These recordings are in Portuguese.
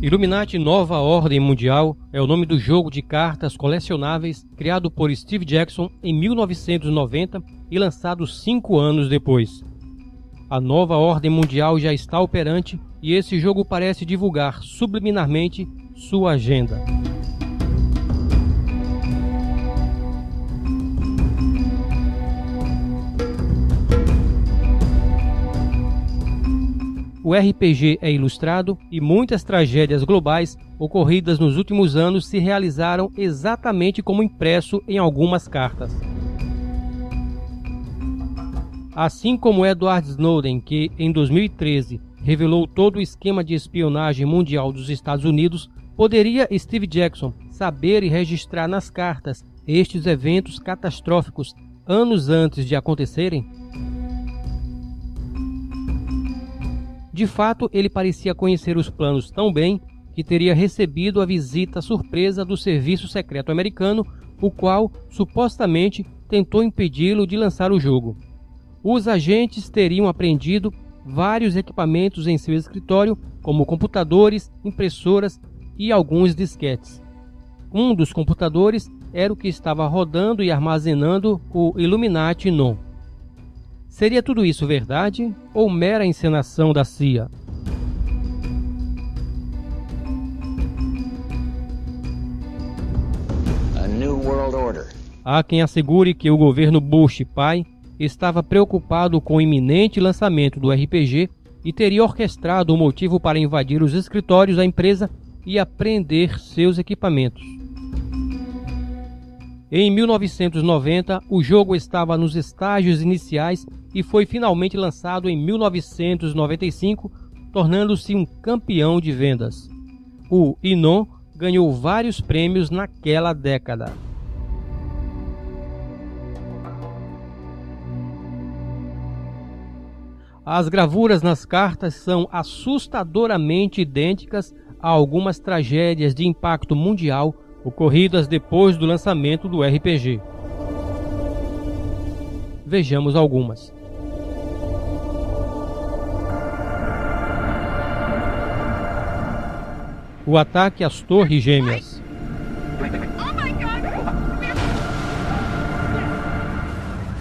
Illuminati Nova Ordem Mundial é o nome do jogo de cartas colecionáveis criado por Steve Jackson em 1990 e lançado 5 anos depois. A Nova Ordem Mundial já está operante e esse jogo parece divulgar subliminarmente sua agenda. O RPG é ilustrado e muitas tragédias globais ocorridas nos últimos anos se realizaram exatamente como impresso em algumas cartas. Assim como Edward Snowden, que em 2013 revelou todo o esquema de espionagem mundial dos Estados Unidos, poderia Steve Jackson saber e registrar nas cartas estes eventos catastróficos anos antes de acontecerem? De fato, ele parecia conhecer os planos tão bem que teria recebido a visita surpresa do Serviço Secreto Americano, o qual, supostamente, tentou impedi-lo de lançar o jogo. Os agentes teriam apreendido vários equipamentos em seu escritório, como computadores, impressoras e alguns disquetes. Um dos computadores era o que estava rodando e armazenando o Illuminati Non. Seria tudo isso verdade ou mera encenação da CIA? A new world order. Há quem assegure que o governo Bush pai estava preocupado com o iminente lançamento do RPG e teria orquestrado o motivo para invadir os escritórios da empresa e apreender seus equipamentos. Em 1990, o jogo estava nos estágios iniciais e foi finalmente lançado em 1995, tornando-se um campeão de vendas. O INON ganhou vários prêmios naquela década. As gravuras nas cartas são assustadoramente idênticas a algumas tragédias de impacto mundial ocorridas depois do lançamento do RPG. Vejamos algumas. O ataque às Torres Gêmeas.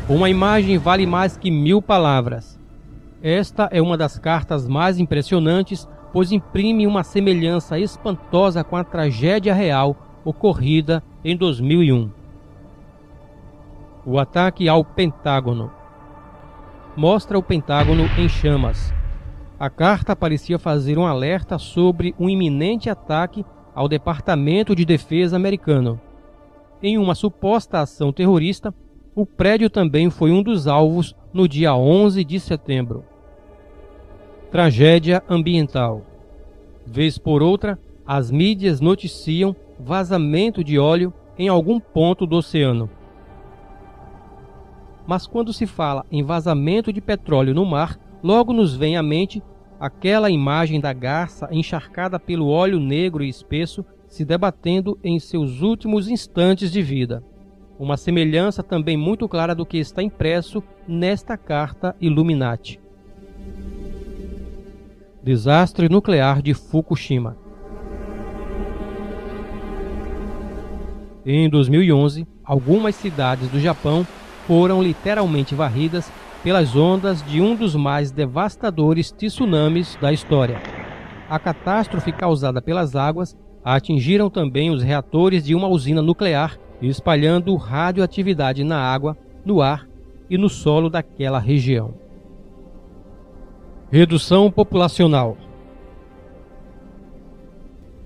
Uma imagem vale mais que 1000 palavras. Esta é uma das cartas mais impressionantes, pois imprime uma semelhança espantosa com a tragédia real ocorrida em 2001. O ataque ao Pentágono. Mostra o Pentágono em chamas. A carta parecia fazer um alerta sobre um iminente ataque ao Departamento de Defesa americano. Em uma suposta ação terrorista, o prédio também foi um dos alvos no dia 11 de setembro. Tragédia ambiental. Vez por outra, as mídias noticiam vazamento de óleo em algum ponto do oceano. Mas quando se fala em vazamento de petróleo no mar, logo nos vem à mente aquela imagem da garça encharcada pelo óleo negro e espesso se debatendo em seus últimos instantes de vida. Uma semelhança também muito clara do que está impresso nesta carta Illuminati. Desastre nuclear de Fukushima. Em 2011, algumas cidades do Japão foram literalmente varridas pelas ondas de um dos mais devastadores tsunamis da história. A catástrofe causada pelas águas atingiram também os reatores de uma usina nuclear, espalhando radioatividade na água, no ar e no solo daquela região. Redução populacional.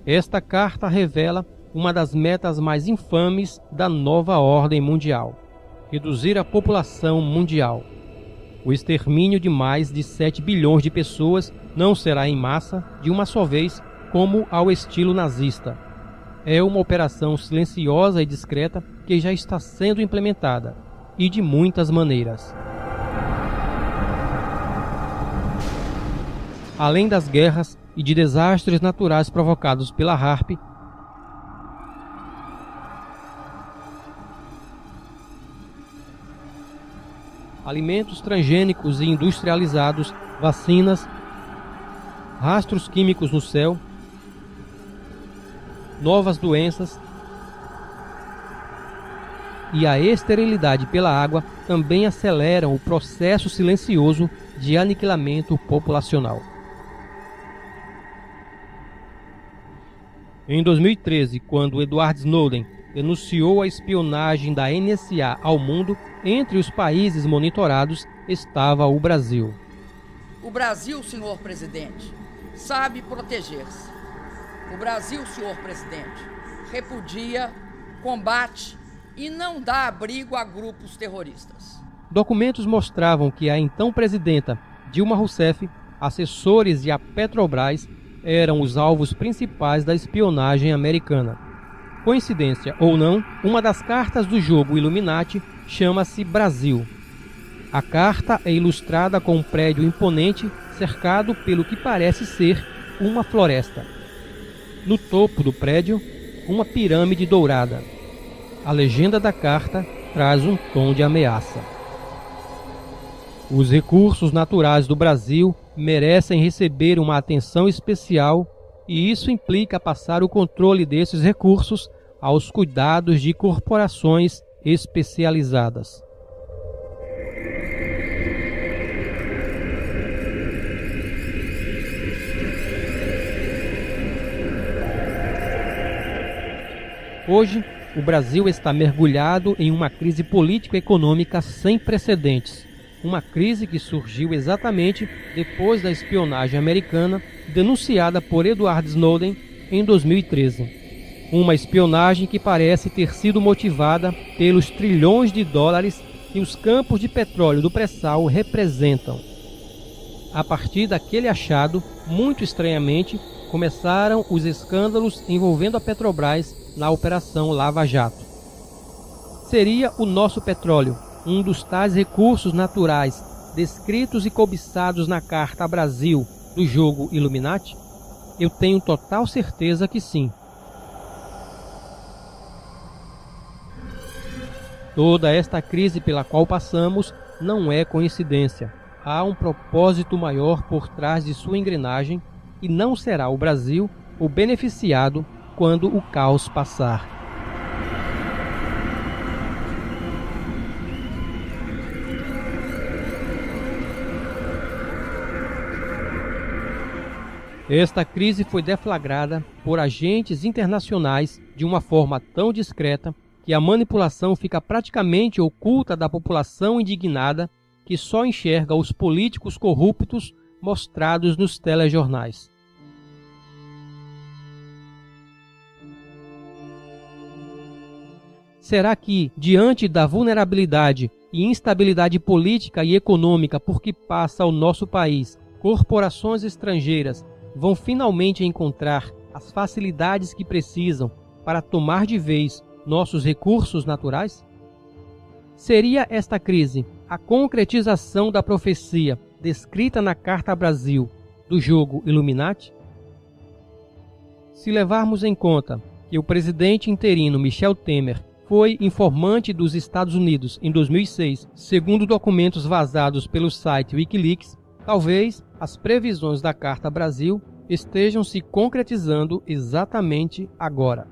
Esta carta revela uma das metas mais infames da nova ordem mundial: reduzir a população mundial. O extermínio de mais de 7 bilhões de pessoas não será em massa de uma só vez, como ao estilo nazista. É uma operação silenciosa e discreta que já está sendo implementada, e de muitas maneiras. Além das guerras e de desastres naturais provocados pela HAARP, alimentos transgênicos e industrializados, vacinas, rastros químicos no céu, novas doenças e a esterilidade pela água também aceleram o processo silencioso de aniquilamento populacional. Em 2013, quando Edward Snowden denunciou a espionagem da NSA ao mundo, entre os países monitorados estava o Brasil. O Brasil, senhor presidente, sabe proteger-se. O Brasil, senhor presidente, repudia, combate e não dá abrigo a grupos terroristas. Documentos mostravam que a então presidenta Dilma Rousseff, assessores e a Petrobras eram os alvos principais da espionagem americana. Coincidência ou não, uma das cartas do jogo Illuminati chama-se Brasil. A carta é ilustrada com um prédio imponente cercado pelo que parece ser uma floresta. No topo do prédio, uma pirâmide dourada. A legenda da carta traz um tom de ameaça. Os recursos naturais do Brasil merecem receber uma atenção especial e isso implica passar o controle desses recursos aos cuidados de corporações especializadas. Hoje, o Brasil está mergulhado em uma crise político-econômica sem precedentes. Uma crise que surgiu exatamente depois da espionagem americana denunciada por Edward Snowden em 2013. Uma espionagem que parece ter sido motivada pelos trilhões de dólares que os campos de petróleo do pré-sal representam. A partir daquele achado, muito estranhamente, começaram os escândalos envolvendo a Petrobras na Operação Lava Jato. Seria o nosso petróleo um dos tais recursos naturais descritos e cobiçados na Carta Brasil do jogo Illuminati? Eu tenho total certeza que sim. Toda esta crise pela qual passamos não é coincidência. Há um propósito maior por trás de sua engrenagem e não será o Brasil o beneficiado quando o caos passar. Esta crise foi deflagrada por agentes internacionais de uma forma tão discreta que a manipulação fica praticamente oculta da população indignada que só enxerga os políticos corruptos mostrados nos telejornais. Será que, diante da vulnerabilidade e instabilidade política e econômica por que passa o nosso país, corporações estrangeiras vão finalmente encontrar as facilidades que precisam para tomar de vez nossos recursos naturais? Seria esta crise a concretização da profecia descrita na Carta Brasil do jogo Illuminati? Se levarmos em conta que o presidente interino Michel Temer foi informante dos Estados Unidos em 2006, segundo documentos vazados pelo site Wikileaks, talvez as previsões da Carta Brasil estejam se concretizando exatamente agora.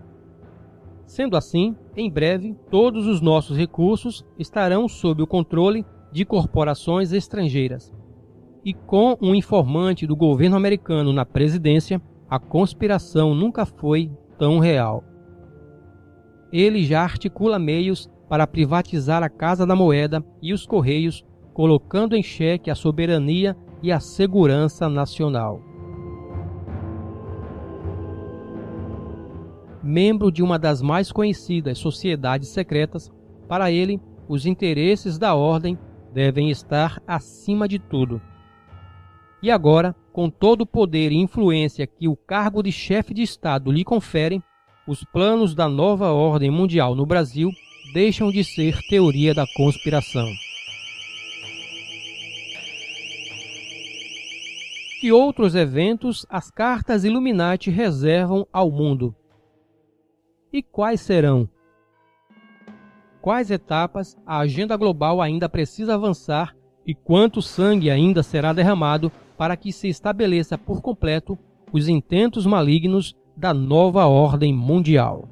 Sendo assim, em breve, todos os nossos recursos estarão sob o controle de corporações estrangeiras. E com um informante do governo americano na presidência, a conspiração nunca foi tão real. Ele já articula meios para privatizar a Casa da Moeda e os Correios, colocando em xeque a soberania e a segurança nacional. Membro de uma das mais conhecidas sociedades secretas, para ele, os interesses da ordem devem estar acima de tudo. E agora, com todo o poder e influência que o cargo de chefe de Estado lhe confere, os planos da nova ordem mundial no Brasil deixam de ser teoria da conspiração. Que outros eventos as cartas Illuminati reservam ao mundo? E quais serão? Quais etapas a agenda global ainda precisa avançar e quanto sangue ainda será derramado para que se estabeleça por completo os intentos malignos da nova ordem mundial.